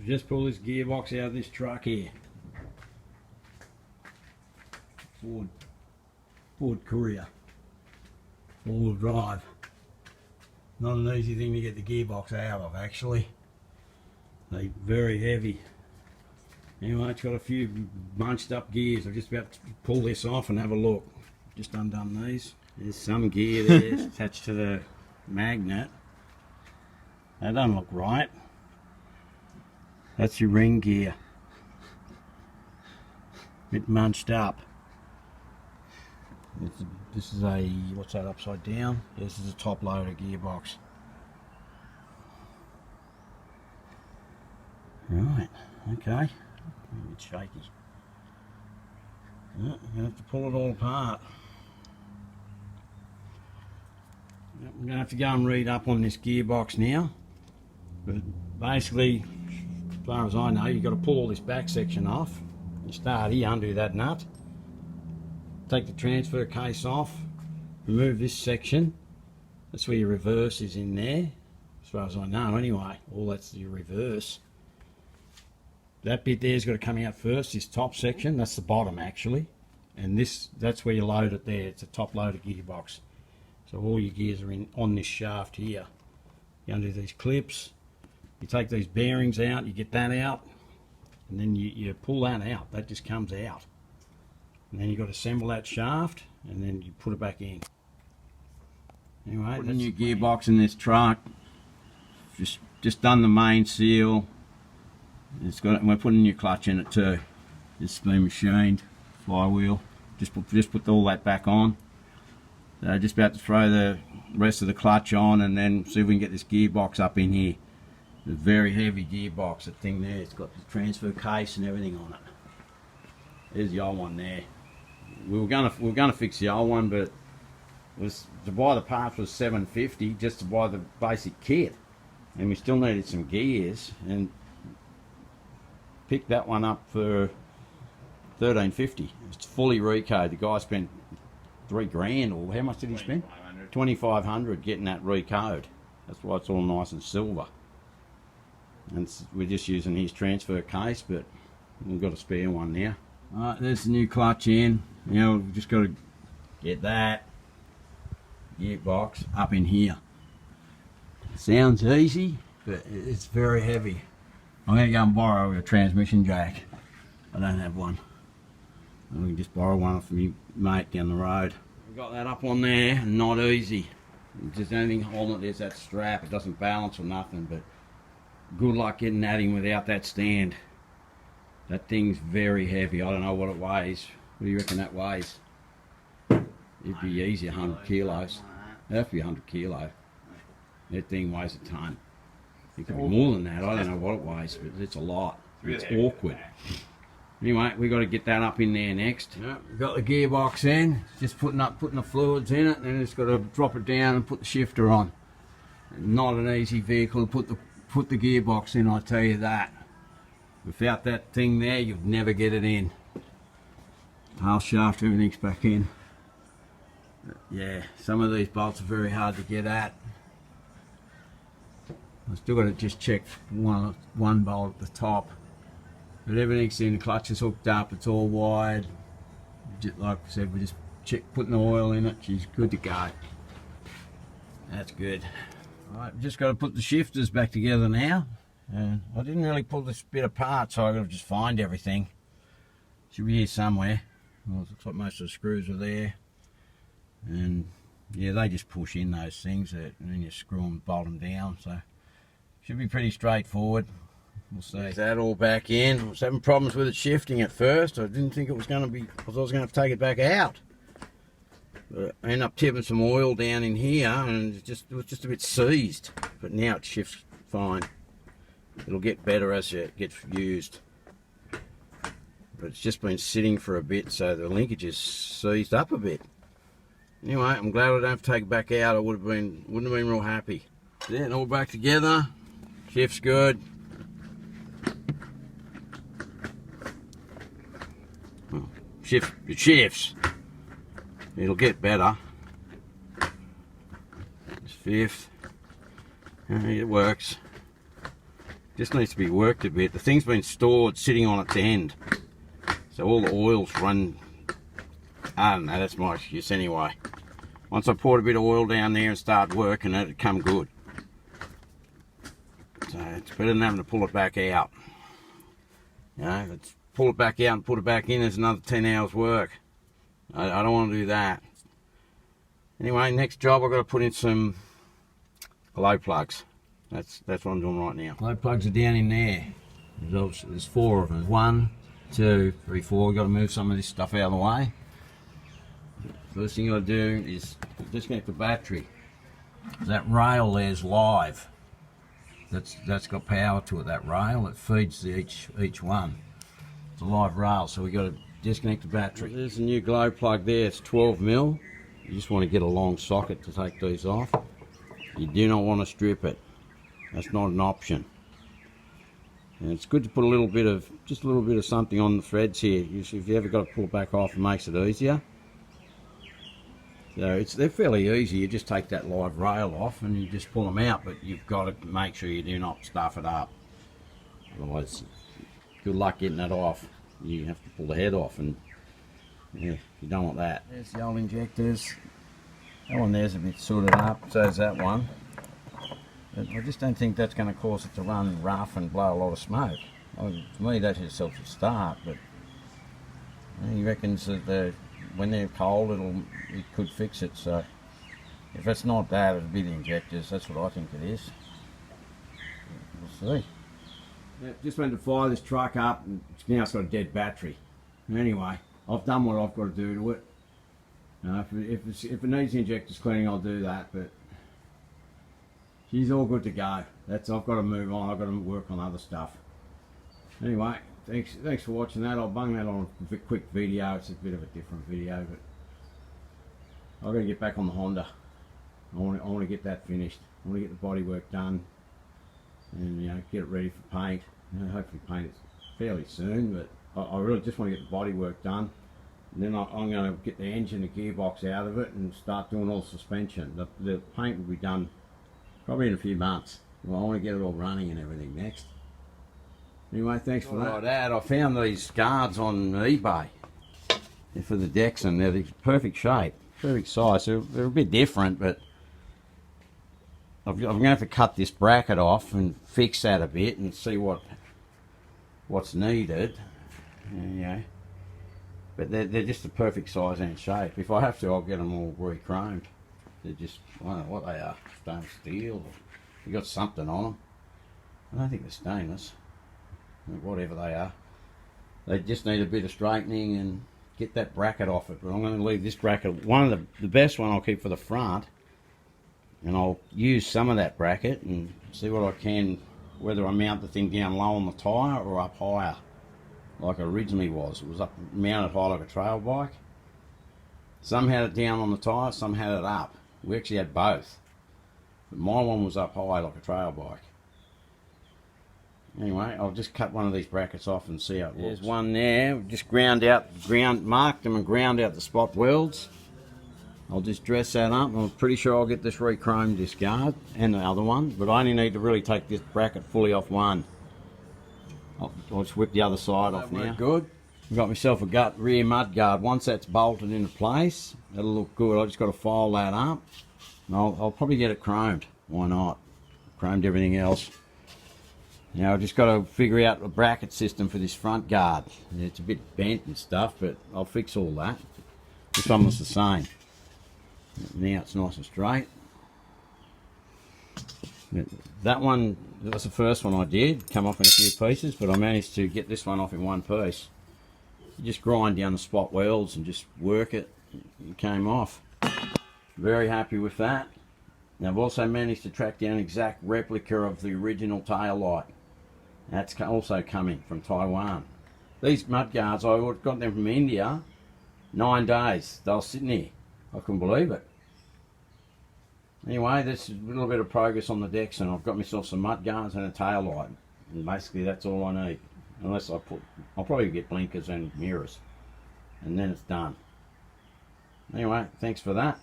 just pull this gearbox out of this truck here. Ford Courier. All-wheel drive. Not an easy thing to get the gearbox out of, actually. They're very heavy. Anyway, it's got a few bunched up gears. I'm just about to pull this off and have a look. Just undone these. There's some gear there attached to the magnet. That doesn't look right. That's your ring gear. Bit munched up. This is a, what's that upside down? This is a top loader gearbox. Right, okay. A bit shaky. Yeah, I'm going to have to pull it all apart. I'm going to have to go and read up on this gearbox now. But basically, as far as I know, you've got to pull all this back section off. You start here, undo that nut. Take the transfer case off. Remove this section. That's where your reverse is in there. As far as I know anyway. All that's your reverse. That bit there's got to come out first, this top section. That's the bottom actually. And that's where you load it there. It's a top loader gearbox. So all your gears are on this shaft here. You undo these clips. You take these bearings out, you get that out, and then you pull that out. That just comes out. And then you've got to assemble that shaft, and then you put it back in. Anyway, putting your gearbox in this truck. Just done the main seal. It's got, and we're putting your clutch in it too. It's been machined, flywheel. Just put all that back on. Just about to throw the rest of the clutch on, and then see if we can get this gearbox up in here. It's a very heavy gearbox, that thing there. It's got the transfer case and everything on it. There's the old one there. We were gonna fix the old one, but to buy the parts was $750 just to buy the basic kit, and we still needed some gears, and picked that one up for $13.50. It's fully recode. The guy spent $3 grand, or how much did he spend? $2,500 getting that recode. That's why it's all nice and silver. And we're just using his transfer case, but we've got a spare one now. Alright, there's the new clutch in. Now we've just got to get that gearbox up in here. Sounds easy, but it's very heavy. I'm going to go and borrow a transmission jack. I don't have one. And we can just borrow one from your mate down the road. We've got that up on there, not easy. Just anything holding it, there's that strap. It doesn't balance or nothing, but good luck getting that in without that stand. That thing's very heavy. I don't know what it weighs. What do you reckon that weighs? It'd be easy, 100 kilos. That'd have to be 100 kilo. That thing weighs a ton. It could be more than that. I don't know what it weighs, but it's a lot. It's awkward. Anyway, we've got to get that up in there next. Yep, we've got the gearbox in. Just putting the fluids in it, and then it's got to drop it down and put the shifter on. Not an easy vehicle to put the gearbox in, I tell you that. Without that thing there, you'd never get it in. Tail shaft, everything's back in. But yeah, some of these bolts are very hard to get at. I've still got to just check one bolt at the top. But everything's in, the clutch is hooked up, it's all wired. Just like I said, we're just putting the oil in it, she's good to go. That's good. Alright, just got to put the shifters back together now. And I didn't really pull this bit apart, so I've got to just find everything. Should be here somewhere. Well, it looks like most of the screws are there. And yeah, they just push in those things, and then you screw them, bolt them down. So should be pretty straightforward. We'll see. There's that all back in. I was having problems with it shifting at first. I didn't think it was going to be, because I was going to have to take it back out. But I ended up tipping some oil down in here, and it was just a bit seized. But now it shifts fine. It'll get better as it gets used. But it's just been sitting for a bit, so the linkage is seized up a bit. Anyway, I'm glad I don't have to take it back out. I wouldn't have been real happy. Then all back together. Shift's good. It shifts. It'll get better. It's fifth. It works. Just needs to be worked a bit. The thing's been stored sitting on its end, so all the oils run. I don't know, that's my excuse anyway. Once I poured a bit of oil down there and start working it, it'd come good. So it's better than having to pull it back out. You know, let's pull it back out and put it back in, there's another 10 hours work. I don't want to do that. Anyway, next job I've got to put in some glow plugs. That's what I'm doing right now. Glow plugs are down in there. There's 4 of them. 1, 2, 3, 4. We've got to move some of this stuff out of the way. First thing I'll do is disconnect the battery. That rail there's live. That's got power to it. That rail, it feeds each one. It's a live rail, so we've got to disconnect the battery. There's a new glow plug there. It's 12mm. You just want to get a long socket to take these off. You do not want to strip it. That's not an option. And it's good to put just a little bit of something on the threads here. If you ever got to pull it back off, it makes it easier. So they're fairly easy. You just take that live rail off and you just pull them out, but you've got to make sure you do not stuff it up. Otherwise, good luck getting that off. You have to pull the head off, and yeah, you don't want that. There's the old injectors. That one there's a bit sorted up, so is that one. But I just don't think that's going to cause it to run rough and blow a lot of smoke. To me, that itself should start, but he reckons that when they're cold, it could fix it. So if it's not that, it'll be the injectors. That's what I think it is. We'll see. Yeah, just went to fire this truck up, and now it's got a dead battery. Anyway, I've done what I've got to do to it. If it needs the injectors cleaning, I'll do that. But she's all good to go. I've got to move on. I've got to work on other stuff. Anyway, thanks for watching that. I'll bung that on a quick video. It's a bit of a different video, but I've got to get back on the Honda. I want to get that finished. I want to get the body work done, and get it ready for paint. Hopefully paint it fairly soon, but I really just want to get the body work done. And then I'm going to get the engine, the gearbox out of it, and start doing all the suspension. The paint will be done probably in a few months. Well, I want to get it all running and everything next. Anyway, thanks for that. I found these guards on eBay. They're for the Deckson. They're the perfect shape, perfect size. They're a bit different, but I'm going to have to cut this bracket off and fix that a bit and see what's needed. But they're just the perfect size and shape. If I have to, I'll get them all re-chromed. They're just, I don't know what they are, stainless steel. They got something on them. I don't think they're stainless. Whatever they are. They just need a bit of straightening and get that bracket off it. But I'm going to leave this bracket, one of the best one I'll keep for the front, and I'll use some of that bracket and see what I can, whether I mount the thing down low on the tyre or up higher like it originally was. It was up mounted high like a trail bike. Some had it down on the tyre, some had it up. We actually had both, but my one was up high like a trail bike. Anyway, I'll just cut one of these brackets off and see how it looks. There's one there. Just marked them and ground out the spot welds. I'll just dress that up. I'm pretty sure I'll get this re-chromed, this guard, and the other one, but I only need to really take this bracket fully off one. I'll just whip the other side off now. Good. I've got myself a rear mud guard. Once that's bolted into place, that'll look good. I just got to file that up, and I'll probably get it chromed. Why not? Chromed everything else. Now I've just got to figure out a bracket system for this front guard. It's a bit bent and stuff, but I'll fix all that. This one was the same. Now it's nice and straight. That one, that was the first one I did, come off in a few pieces, but I managed to get this one off in one piece. You just grind down the spot welds and just work it. It came off. Very happy with that. Now I've also managed to track down an exact replica of the original tail light. That's also coming from Taiwan. These mudguards, I got them from India, 9 days. They were sitting here. I couldn't believe it. Anyway, this is a little bit of progress on the Deckson. I've got myself some mudguards and a tail light. And basically that's all I need. Unless I'll probably get blinkers and mirrors. And then it's done. Anyway, thanks for that.